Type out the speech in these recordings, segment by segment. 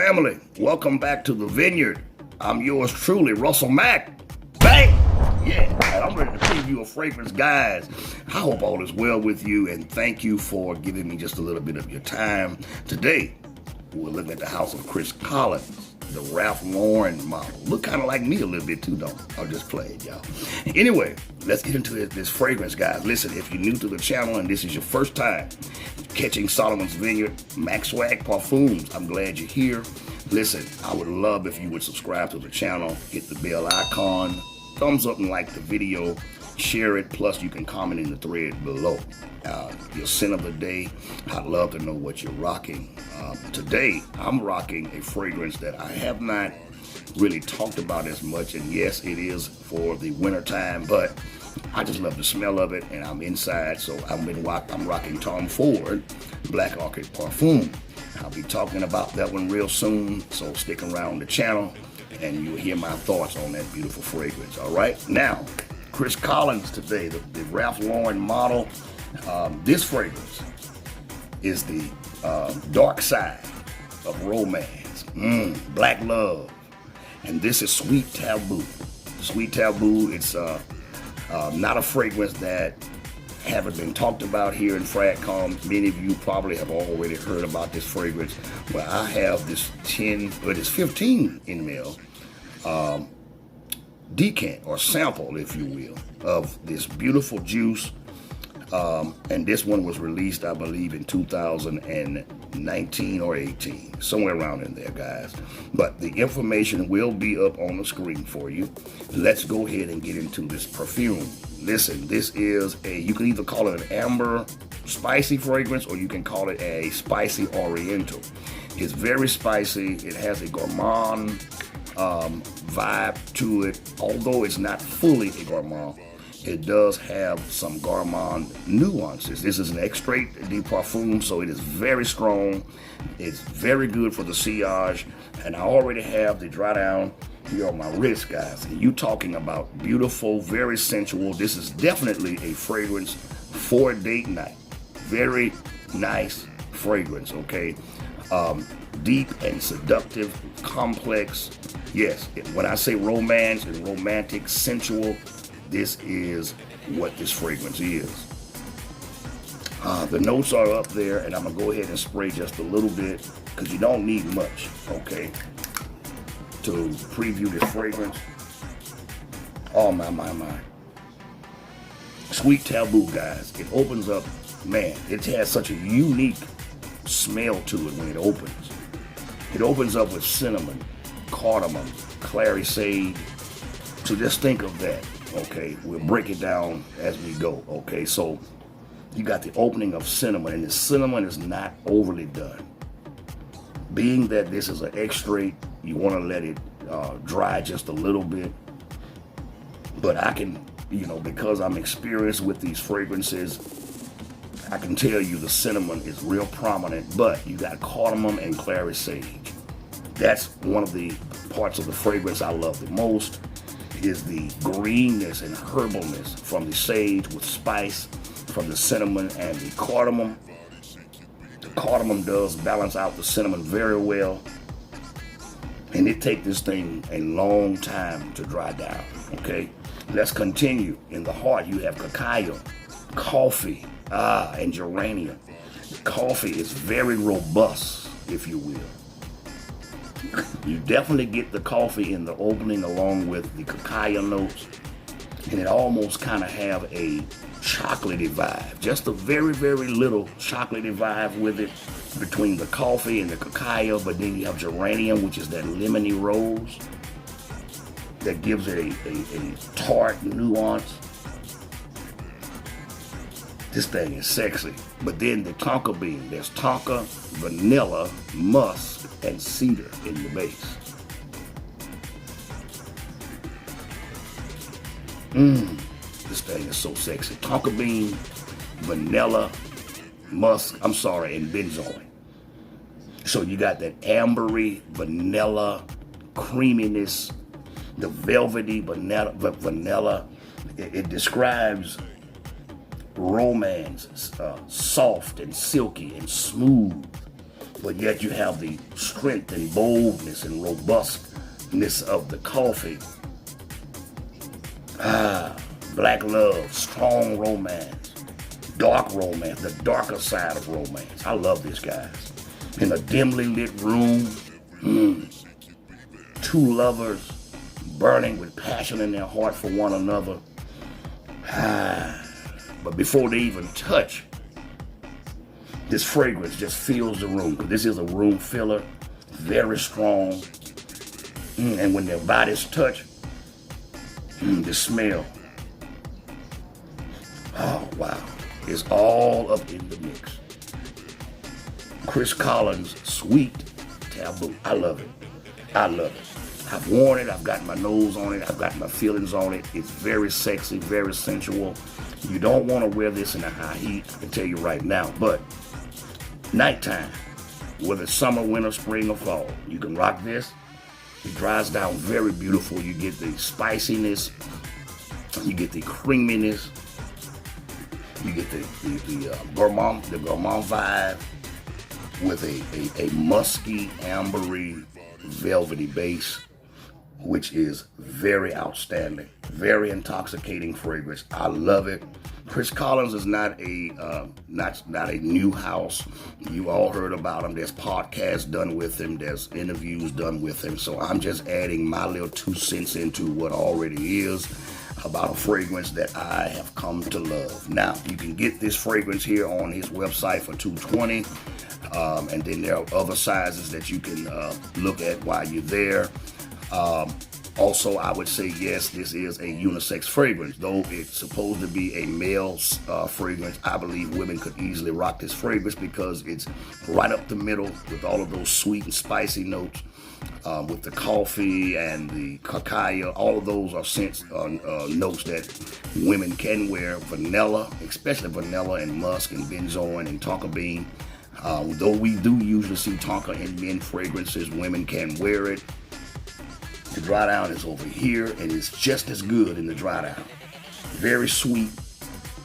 family, welcome back to the vineyard. I'm yours truly, Russell Mack. Bang! Yeah, and I'm ready to preview a fragrance, guys. I hope all is well with you, and thank you for giving me just a little bit of your time. Today, we're looking at the house of Chris Collins, the Ralph Lauren model. Look kind of like me a little bit too, don't I? I'll just play it, y'all. Anyway, let's get into this fragrance, guys. Listen, if you're new to the channel and this is your first time catching Solomon's Vineyard Max Swag Parfums, I'm glad you're here. Listen, I would love if you would subscribe to the channel, hit the bell icon, thumbs up and like the video, share it, plus you can comment in the thread below. Your scent of the day, I'd love to know what you're rocking. Today, I'm rocking a fragrance that I have not really talked about as much, and yes, it is for the winter time, but I just love the smell of it, and I'm inside, so I'm rocking Tom Ford Black Orchid Parfum. I'll be talking about that one real soon, so stick around the channel, and you'll hear my thoughts on that beautiful fragrance. All right, now, Chris Collins today, the Ralph Lauren model. This fragrance is the dark side of romance, black love, and this is Sweet Taboo. Sweet Taboo, it's not a fragrance that haven't been talked about here in FragCom. Many of you probably have already heard about this fragrance. Well, I have this 15 ml decant or sample, if you will, of this beautiful juice. And this one was released, I believe, in 2019 or 18, somewhere around in there, guys. But the information will be up on the screen for you. Let's go ahead and get into this perfume. Listen, this is you can either call it an amber spicy fragrance, or you can call it a spicy oriental. It's very spicy. It has a gourmand vibe to it. Although it's not fully a gourmand, it does have some gourmand nuances. This is an extrait de parfum, so it is very strong. It's very good for the sillage, and I already have the dry down here on my wrist, guys. And you talking about beautiful, very sensual. This is definitely a fragrance for a date night. Very nice fragrance, okay? Deep and seductive, complex. Yes, when I say romance and romantic, sensual, this is what this fragrance is. The notes are up there, and I'm gonna go ahead and spray just a little bit because you don't need much, okay, to preview this fragrance. Oh my. Sweet Taboo, guys. It opens up, man, it has such a unique smell to it when it opens. It opens up with cinnamon, cardamom, clary sage. So just think of that. Okay, we'll break it down as we go. Okay, so you got the opening of cinnamon, and the cinnamon is not overly done. Being that this is an extrait, you want to let it dry just a little bit. But I can, because I'm experienced with these fragrances, I can tell you the cinnamon is real prominent, but you got cardamom and clary sage. That's one of the parts of the fragrance I love the most, is the greenness and herbalness from the sage with spice from the cinnamon and the cardamom. The cardamom does balance out the cinnamon very well, and it takes this thing a long time to dry down, okay? Let's continue. In the heart, you have cacao, coffee, and geranium. The coffee is very robust, if you will. You definitely get the coffee in the opening along with the cacao notes, and it almost kind of have a chocolatey vibe. Just a very, very little chocolatey vibe with it between the coffee and the cacao, but then you have geranium, which is that lemony rose that gives it a tart nuance. This thing is sexy. But then the tonka bean, there's tonka, vanilla, musk, and cedar in the base. This thing is so sexy. Tonka bean, vanilla, musk, and benzoin. So you got that ambery, vanilla, creaminess, the velvety vanilla. It describes romance, soft and silky and smooth. but yet you have the strength and boldness and robustness of the coffee. Black love, strong romance, dark romance, the darker side of romance. I love this, guys. In a dimly lit room, two lovers burning with passion in their heart for one another. But before they even touch, this fragrance just fills the room. This is a room filler, very strong. And when their bodies touch, the smell, oh wow, it's all up in the mix. Chris Collins' Sweet Taboo. I love it. I love it. I've worn it. I've got my nose on it. I've got my feelings on it. It's very sexy, very sensual. You don't want to wear this in a high heat, I can tell you right now. But nighttime, whether it's summer, winter, spring, or fall, you can rock this. It dries down very beautiful. You get the spiciness. You get the creaminess. You get the gourmand vibe with a musky, ambery, velvety base, which is very outstanding, very intoxicating fragrance. I love it. Chris Collins is not a new house. You all heard about him. There's podcasts done with him. There's interviews done with him. So I'm just adding my little 2 cents into what already is about a fragrance that I have come to love. Now, you can get this fragrance here on his website for $220. And then there are other sizes that you can look at while you're there. Also, I would say, yes, this is a unisex fragrance. Though it's supposed to be a male fragrance, I believe women could easily rock this fragrance because it's right up the middle with all of those sweet and spicy notes. With the coffee and the cacao, all of those are scents, notes that women can wear. Vanilla, especially vanilla and musk and benzoin and tonka bean. Though we do usually see tonka in men fragrances, women can wear it. The dry down is over here, and it's just as good in the dry down. Very sweet,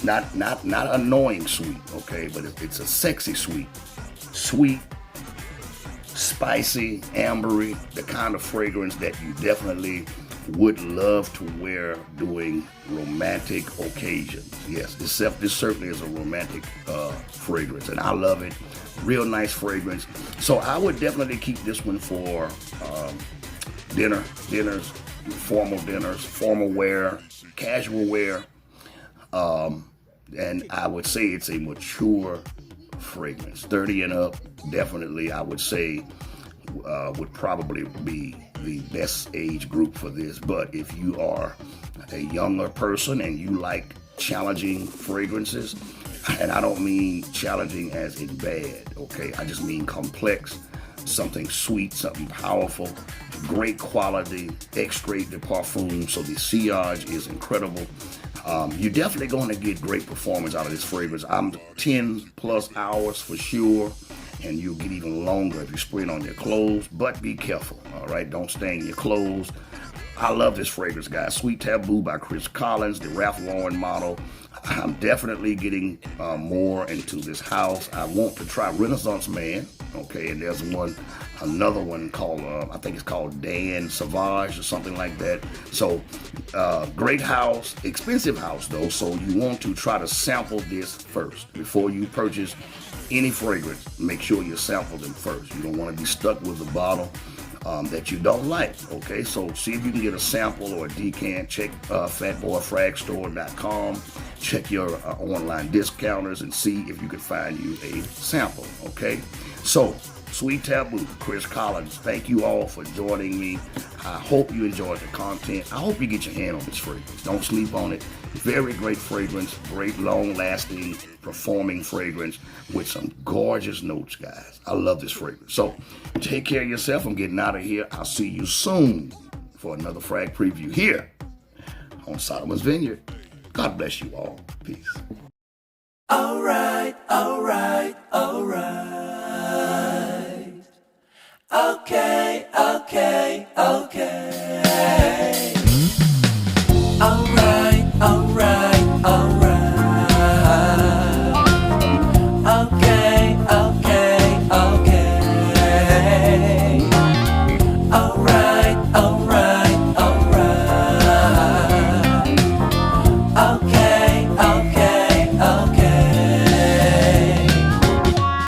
not annoying sweet, okay, but it's a sexy sweet. Sweet, spicy, ambery, the kind of fragrance that you definitely would love to wear during romantic occasions. Yes, this certainly is a romantic fragrance, and I love it. Real nice fragrance. So I would definitely keep this one for dinners, formal wear, casual wear, and I would say it's a mature fragrance. 30 and up, definitely, I would say, would probably be the best age group for this. But if you are a younger person and you like challenging fragrances, and I don't mean challenging as in bad, okay? I just mean complex, something sweet, something powerful, great quality, extrait de parfum, so the sillage is incredible. You're definitely going to get great performance out of this fragrance. I'm 10 plus hours for sure, and you'll get even longer if you spray it on your clothes, but be careful, all right? Don't stain your clothes. I love this fragrance, guys. Sweet Taboo by Chris Collins, the Ralph Lauren model. I'm definitely getting more into this house. I want to try Renaissance Man, okay, and there's another one called, I think it's called Dan Sauvage or something like that. So, great house, expensive house though, so you want to try to sample this first. Before you purchase any fragrance, make sure you sample them first. You don't want to be stuck with a bottle that you don't like, okay? So see if you can get a sample or a decant. Check fatboyfragstore.com. Check your online discounters and see if you can find you a sample, okay? So, Sweet Taboo, Chris Collins, thank you all for joining me. I hope you enjoyed the content. I hope you get your hand on this fragrance. Don't sleep on it. Very great fragrance, great long-lasting, performing fragrance with some gorgeous notes, guys. I love this fragrance. So, take care of yourself. I'm getting out of here. I'll see you soon for another frag preview here on Solomon's Vineyard. God bless you all. Peace. All right.